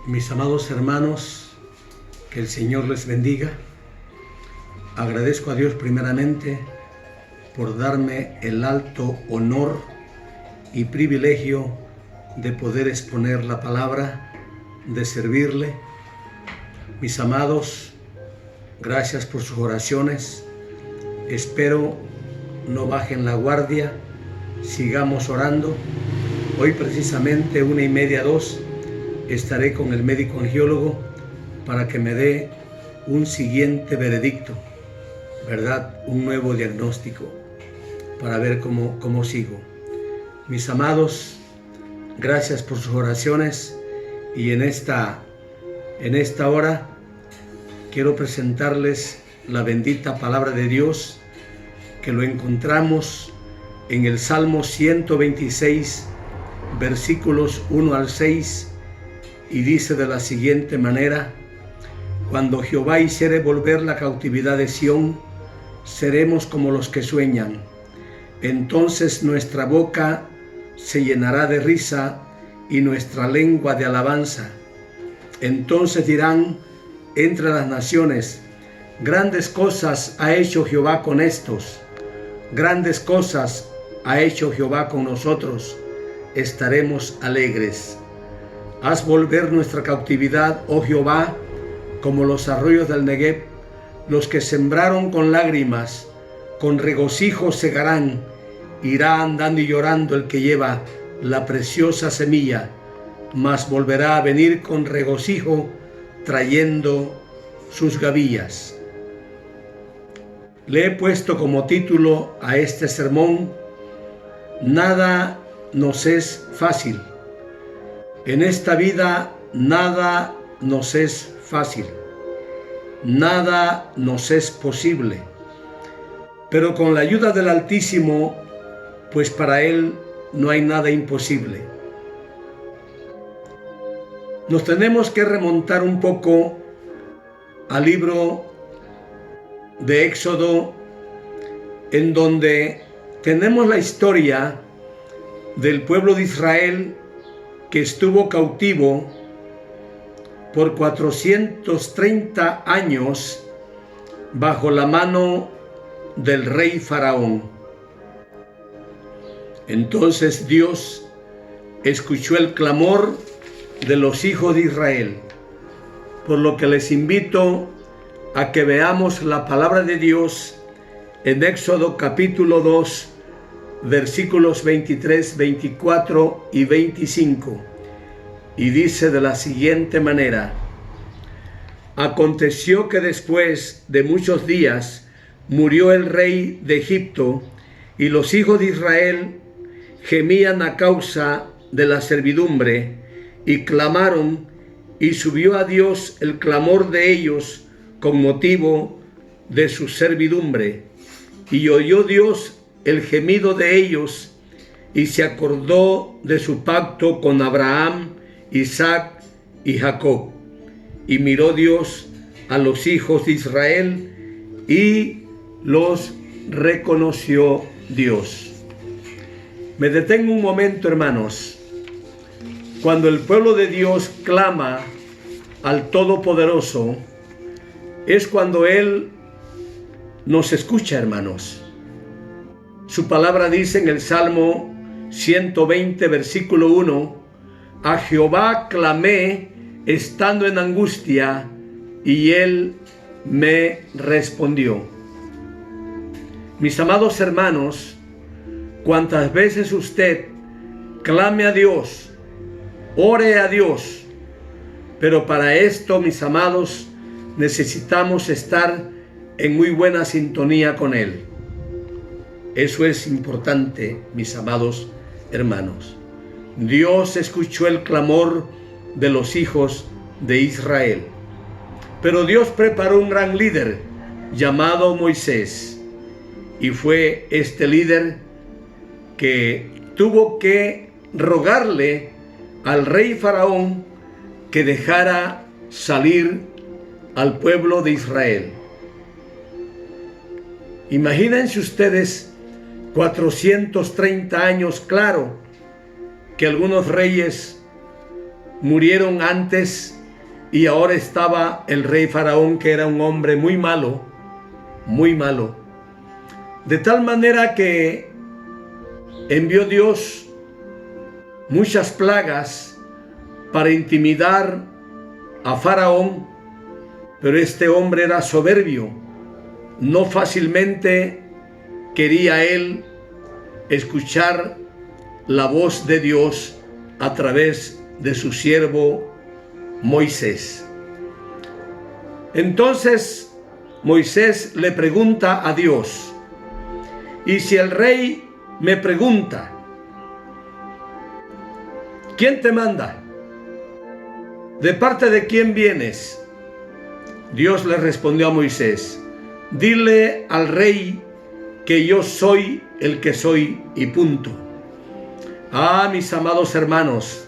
Mis amados hermanos, que el Señor les bendiga. Agradezco a Dios primeramente por darme el alto honor y privilegio de poder exponer la palabra, de servirle. Mis amados, gracias por sus oraciones. Espero no bajen la guardia, sigamos orando. Hoy precisamente 1:30, 2, estaré con el médico angiólogo para que me dé un siguiente veredicto, ¿verdad? Un nuevo diagnóstico para ver cómo sigo. Mis amados, gracias por sus oraciones y en esta hora quiero presentarles la bendita palabra de Dios que lo encontramos en el Salmo 126, versículos 1 al 6, y dice de la siguiente manera: cuando Jehová hiciere volver la cautividad de Sión, seremos como los que sueñan. Entonces nuestra boca se llenará de risa y nuestra lengua de alabanza. Entonces dirán entre las naciones: grandes cosas ha hecho Jehová con estos, grandes cosas ha hecho Jehová con nosotros, estaremos alegres. Haz volver nuestra cautividad, oh Jehová, como los arroyos del Negev. Los que sembraron con lágrimas, con regocijo segarán. Irá andando y llorando el que lleva la preciosa semilla, mas volverá a venir con regocijo, trayendo sus gavillas. Le he puesto como título a este sermón: nada nos es fácil. En esta vida nada nos es fácil, nada nos es posible, pero con la ayuda del Altísimo, pues para Él no hay nada imposible. Nos tenemos que remontar un poco al libro de Éxodo, en donde tenemos la historia del pueblo de Israel que estuvo cautivo por 430 años bajo la mano del rey Faraón. Entonces Dios escuchó el clamor de los hijos de Israel, por lo que les invito a que veamos la palabra de Dios en Éxodo capítulo 2, versículos 23, 24 y 25, y dice de la siguiente manera: aconteció que después de muchos días murió el rey de Egipto, y los hijos de Israel gemían a causa de la servidumbre, y clamaron, y subió a Dios el clamor de ellos con motivo de su servidumbre, y oyó Dios el gemido de ellos, y se acordó de su pacto con Abraham, Isaac y Jacob. Y miró Dios a los hijos de Israel y los reconoció Dios. Me detengo un momento, hermanos. Cuando el pueblo de Dios clama al Todopoderoso, es cuando Él nos escucha, hermanos. Su palabra dice en el Salmo 120, versículo 1: a Jehová clamé estando en angustia, y Él me respondió. Mis amados hermanos, cuantas veces usted clame a Dios, ore a Dios, pero para esto, mis amados, necesitamos estar en muy buena sintonía con Él. Eso es importante, mis amados hermanos. Dios escuchó el clamor de los hijos de Israel, pero Dios preparó un gran líder llamado Moisés, y fue este líder que tuvo que rogarle al rey Faraón que dejara salir al pueblo de Israel. Imagínense ustedes 430 años, claro que algunos reyes murieron antes y ahora estaba el rey Faraón, que era un hombre muy malo, de tal manera que envió Dios muchas plagas para intimidar a Faraón, pero este hombre era soberbio, no fácilmente quería él escuchar la voz de Dios a través de su siervo Moisés. Entonces Moisés le pregunta a Dios: y si el rey me pregunta, ¿quién te manda? ¿De parte de quién vienes? Dios le respondió a Moisés: dile al rey que yo soy el que soy, y punto. Ah, mis amados hermanos,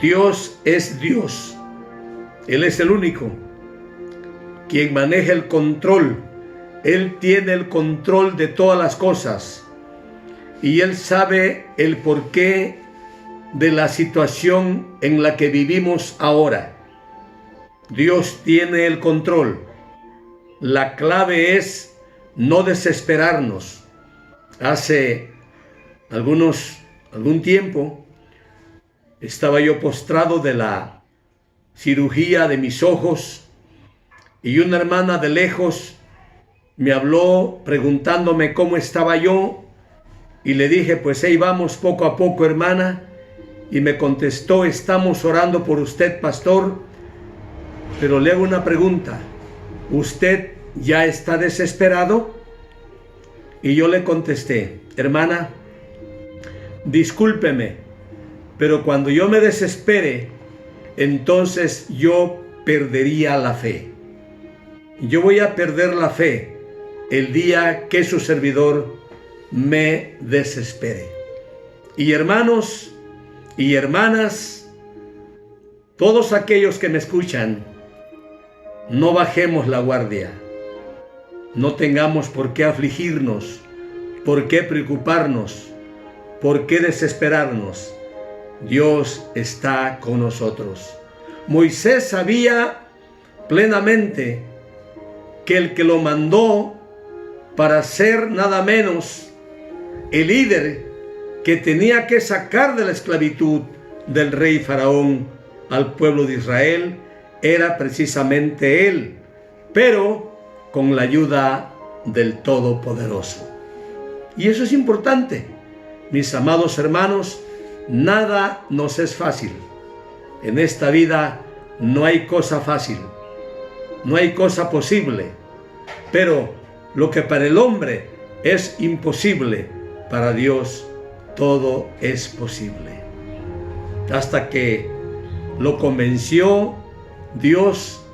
Dios es Dios. Él es el único quien maneja el control. Él tiene el control de todas las cosas y Él sabe el porqué de la situación en la que vivimos ahora. Dios tiene el control. La clave es no desesperarnos. Hace algún tiempo estaba yo postrado de la cirugía de mis ojos y una hermana de lejos me habló preguntándome cómo estaba yo, y le dije: pues ahí vamos poco a poco, hermana. Y me contestó: estamos orando por usted, pastor, pero le hago una pregunta: ¿usted ya está desesperado? Y yo le contesté: hermana, discúlpeme, pero cuando yo me desespere, entonces yo perdería la fe. Yo voy a perder la fe el día que su servidor me desespere. Y hermanos y hermanas, todos aquellos que me escuchan, no bajemos la guardia. No tengamos por qué afligirnos, por qué preocuparnos, por qué desesperarnos. Dios está con nosotros. Moisés sabía plenamente que el que lo mandó para ser nada menos el líder que tenía que sacar de la esclavitud del rey Faraón al pueblo de Israel era precisamente él, pero con la ayuda del Todopoderoso. Y eso es importante, mis amados hermanos. Nada nos es fácil. En esta vida no hay cosa fácil, no hay cosa posible, pero lo que para el hombre es imposible, para Dios todo es posible. Hasta que lo convenció Dios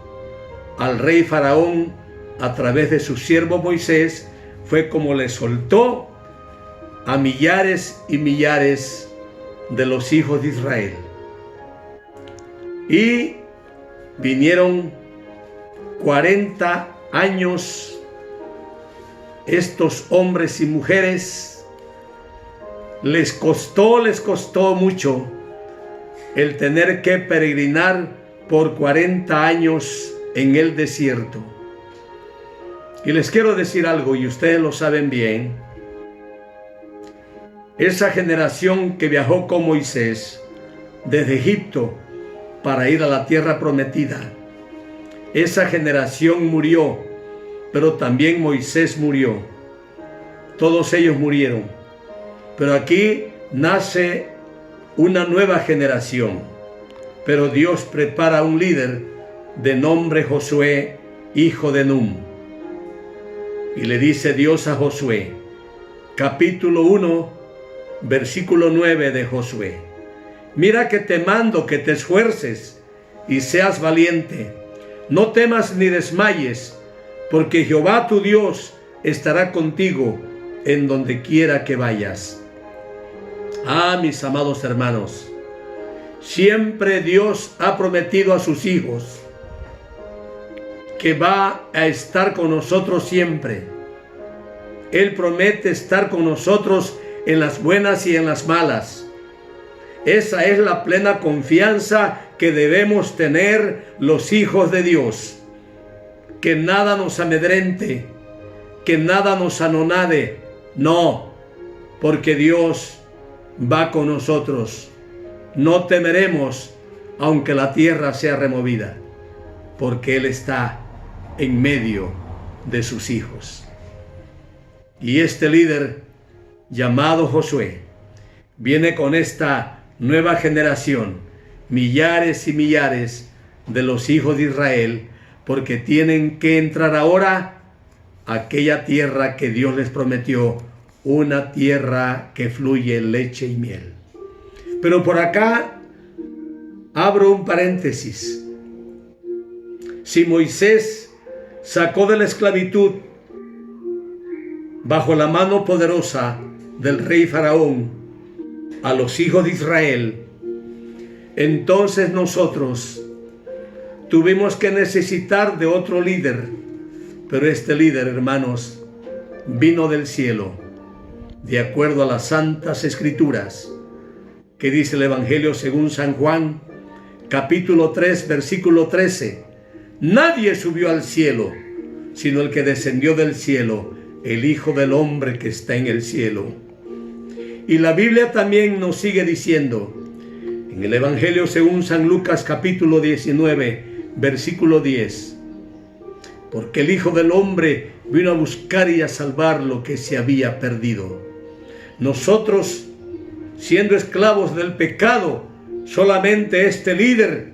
al rey Faraón a través de su siervo Moisés, fue como le soltó a millares y millares de los hijos de Israel. Y vinieron 40 años estos hombres y mujeres. Les costó mucho el tener que peregrinar por 40 años en el desierto. Y les quiero decir algo, y ustedes lo saben bien. Esa generación que viajó con Moisés desde Egipto para ir a la tierra prometida, esa generación murió, pero también Moisés murió. Todos ellos murieron. Pero aquí nace una nueva generación. Pero Dios prepara un líder de nombre Josué, hijo de Nun. Y le dice Dios a Josué, capítulo 1, versículo 9 de Josué: mira que te mando que te esfuerces y seas valiente. No temas ni desmayes, porque Jehová tu Dios estará contigo en donde quiera que vayas. Ah, mis amados hermanos, siempre Dios ha prometido a sus hijos que va a estar con nosotros siempre. Él promete estar con nosotros en las buenas y en las malas. Esa es la plena confianza que debemos tener los hijos de Dios. Que nada nos amedrente, que nada nos anonade. No, porque Dios va con nosotros. No temeremos aunque la tierra sea removida, porque Él está en medio de sus hijos. Y este líder llamado Josué viene con esta nueva generación, millares y millares de los hijos de Israel, porque tienen que entrar ahora a aquella tierra que Dios les prometió, una tierra que fluye leche y miel. Pero por acá abro un paréntesis. Si Moisés sacó de la esclavitud bajo la mano poderosa del rey Faraón a los hijos de Israel, entonces nosotros tuvimos que necesitar de otro líder. Pero este líder, hermanos, vino del cielo, de acuerdo a las santas escrituras, que dice el Evangelio según San Juan, capítulo 3, versículo 13. Nadie subió al cielo, sino el que descendió del cielo, el Hijo del Hombre que está en el cielo. Y la Biblia también nos sigue diciendo, en el Evangelio según San Lucas, capítulo 19, versículo 10, porque el Hijo del Hombre vino a buscar y a salvar lo que se había perdido. Nosotros, siendo esclavos del pecado, solamente este líder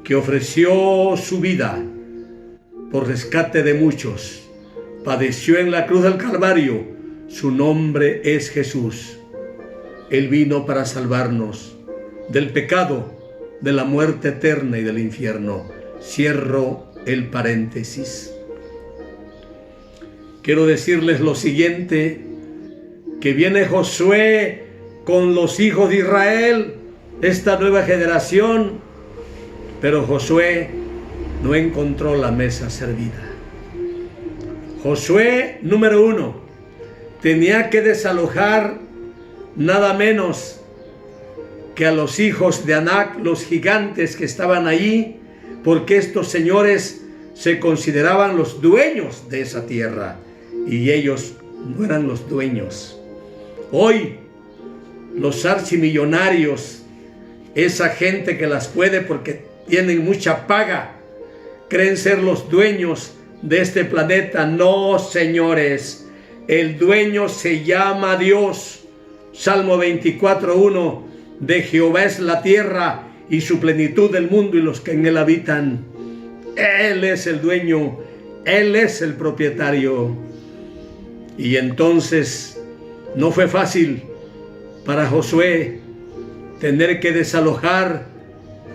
que ofreció su vida por rescate de muchos, padeció en la cruz del Calvario, su nombre es Jesús. Él vino para salvarnos del pecado, de la muerte eterna y del infierno. Cierro el paréntesis. Quiero decirles lo siguiente, que viene Josué con los hijos de Israel, esta nueva generación, pero Josué no encontró la mesa servida. Josué, número 1, tenía que desalojar nada menos que a los hijos de Anac, los gigantes que estaban allí, porque estos señores se consideraban los dueños de esa tierra y ellos no eran los dueños. Hoy los archimillonarios, esa gente que las puede porque tienen mucha paga, creen ser los dueños de este planeta. No, señores, el dueño se llama Dios. Salmo 24:1, de Jehová es la tierra y su plenitud del mundo y los que en él habitan. Él es el dueño, Él es el propietario. Y entonces no fue fácil para Josué tener que desalojar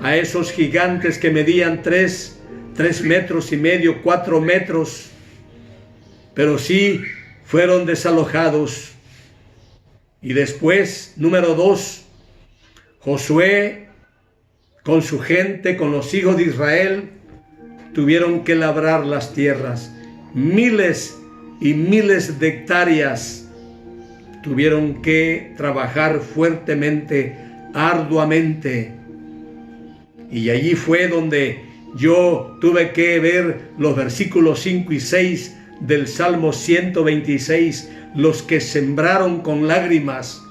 a esos gigantes que medían 3 metros y medio, 4 metros, pero sí fueron desalojados. Y después, número 2, Josué con su gente, con los hijos de Israel, tuvieron que labrar las tierras. Miles y miles de hectáreas. Tuvieron que trabajar fuertemente, arduamente. Y allí fue donde yo tuve que ver los versículos 5 y 6 del Salmo 126. Los que sembraron con lágrimas,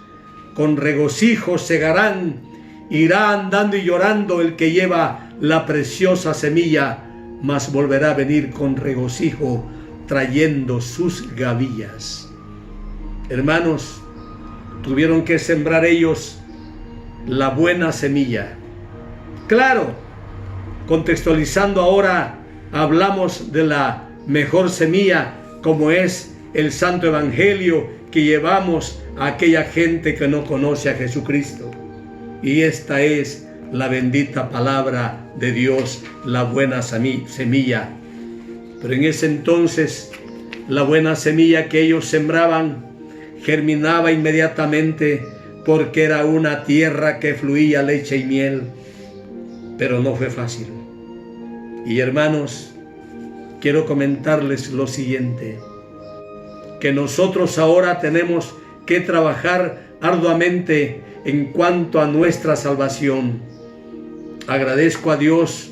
con regocijo segarán. Irá andando y llorando el que lleva la preciosa semilla, mas volverá a venir con regocijo, trayendo sus gavillas. Hermanos, tuvieron que sembrar ellos la buena semilla. Claro, contextualizando ahora, hablamos de la mejor semilla, como es el Santo Evangelio que llevamos a aquella gente que no conoce a Jesucristo. Y esta es la bendita palabra de Dios, la buena semilla. Pero en ese entonces, la buena semilla que ellos sembraban germinaba inmediatamente, porque era una tierra que fluía leche y miel. Pero no fue fácil. Y hermanos, quiero comentarles lo siguiente, que nosotros ahora tenemos que trabajar arduamente en cuanto a nuestra salvación. Agradezco a Dios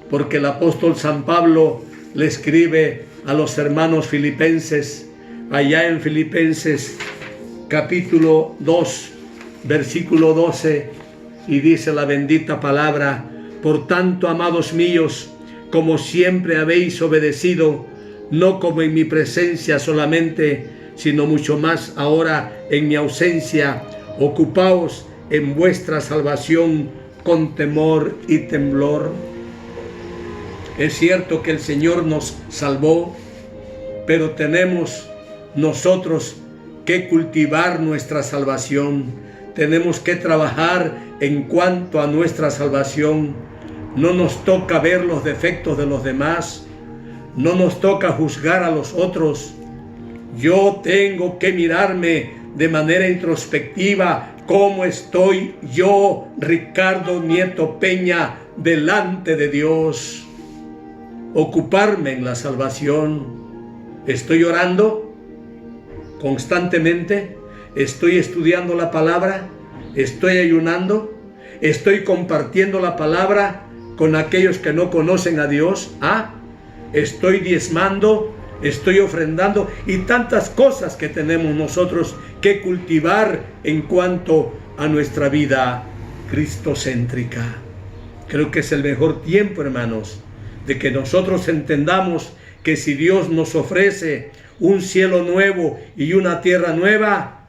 porque el apóstol San Pablo le escribe a los hermanos filipenses, allá en Filipenses capítulo 2, versículo 12, y dice la bendita palabra: por tanto, amados míos, como siempre habéis obedecido, no como en mi presencia solamente, sino mucho más ahora en mi ausencia, ocupaos en vuestra salvación con temor y temblor. Es cierto que el Señor nos salvó, pero tenemos nosotros que cultivar nuestra salvación. Tenemos que trabajar en cuanto a nuestra salvación. No nos toca ver los defectos de los demás, no nos toca juzgar a los otros. Yo tengo que mirarme de manera introspectiva cómo estoy yo, Ricardo Nieto Peña, delante de Dios. Ocuparme en la salvación. ¿Estoy orando constantemente? ¿Estoy estudiando la palabra? ¿Estoy ayunando? ¿Estoy compartiendo la palabra con aquellos que no conocen a Dios? ¿Estoy diezmando? ¿Estoy ofrendando? Y tantas cosas que tenemos nosotros que cultivar en cuanto a nuestra vida cristocéntrica. Creo que es el mejor tiempo, hermanos, de que nosotros entendamos que si Dios nos ofrece un cielo nuevo y una tierra nueva,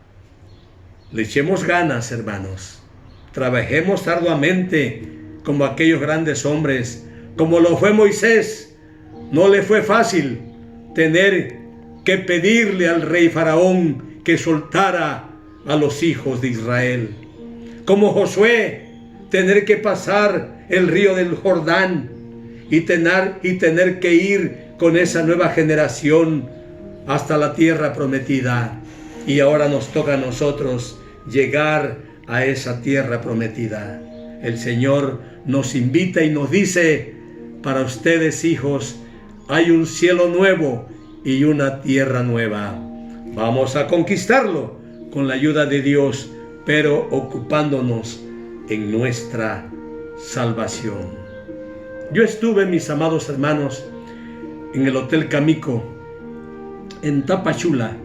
le echemos ganas, hermanos. Trabajemos arduamente como aquellos grandes hombres, como lo fue Moisés. No le fue fácil tener que pedirle al rey Faraón que soltara a los hijos de Israel. Como Josué, tener que pasar el río del Jordán y tener que ir con esa nueva generación hasta la tierra prometida. Y ahora nos toca a nosotros llegar a esa tierra prometida. El Señor nos invita y nos dice: para ustedes, hijos, hay un cielo nuevo y una tierra nueva. Vamos a conquistarlo con la ayuda de Dios, pero ocupándonos en nuestra salvación. Yo estuve, mis amados hermanos, en el Hotel Camico, en Tapachula,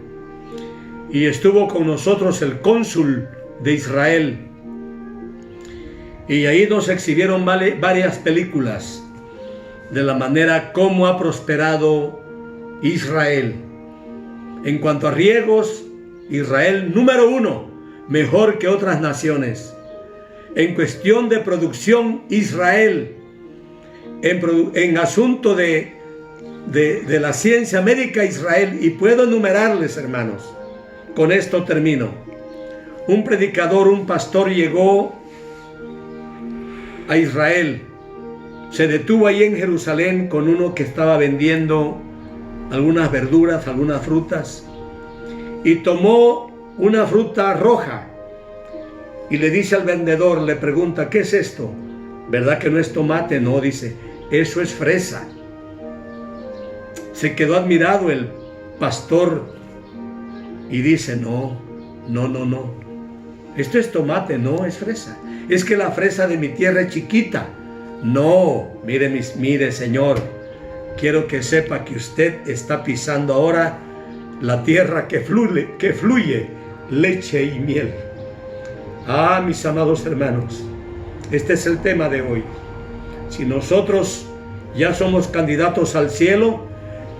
y estuvo con nosotros el cónsul de Israel, y ahí nos exhibieron varias películas de la manera como ha prosperado Israel. En cuanto a riegos, Israel número 1, mejor que otras naciones. En cuestión de producción, Israel. En asunto de la ciencia médica, Israel. Y puedo enumerarles, hermanos. Con esto termino. Un predicador, un pastor llegó a Israel. Se detuvo ahí en Jerusalén con uno que estaba vendiendo algunas verduras, algunas frutas, y tomó una fruta roja y le dice al vendedor, le pregunta: ¿qué es esto? ¿Verdad que no es tomate? No, dice, eso es fresa. Se quedó admirado el pastor y dice: no, esto es tomate, no, es fresa. Es que la fresa de mi tierra es chiquita. No, mire, señor, quiero que sepa que usted está pisando ahora la tierra que fluye leche y miel. Mis amados hermanos, este es el tema de hoy. Si nosotros ya somos candidatos al cielo,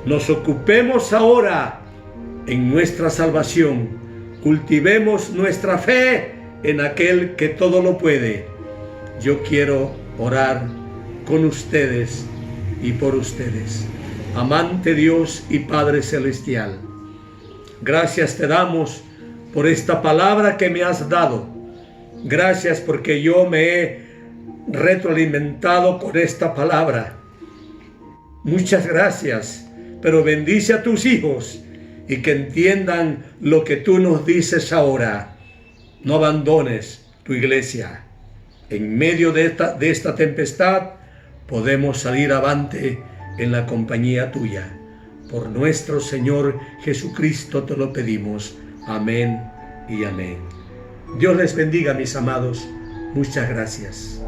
nos ocupemos ahora en nuestra salvación. Cultivemos nuestra fe en aquel que todo lo puede. Yo quiero orar con ustedes y por ustedes. Amante Dios y Padre Celestial, gracias te damos por esta palabra que me has dado. Gracias porque yo me he retroalimentado con esta palabra. Muchas gracias, pero bendice a tus hijos y que entiendan lo que tú nos dices ahora. No abandones tu iglesia. En medio de esta tempestad podemos salir avante en la compañía tuya. Por nuestro Señor Jesucristo te lo pedimos. Amén y amén. Dios les bendiga, mis amados. Muchas gracias.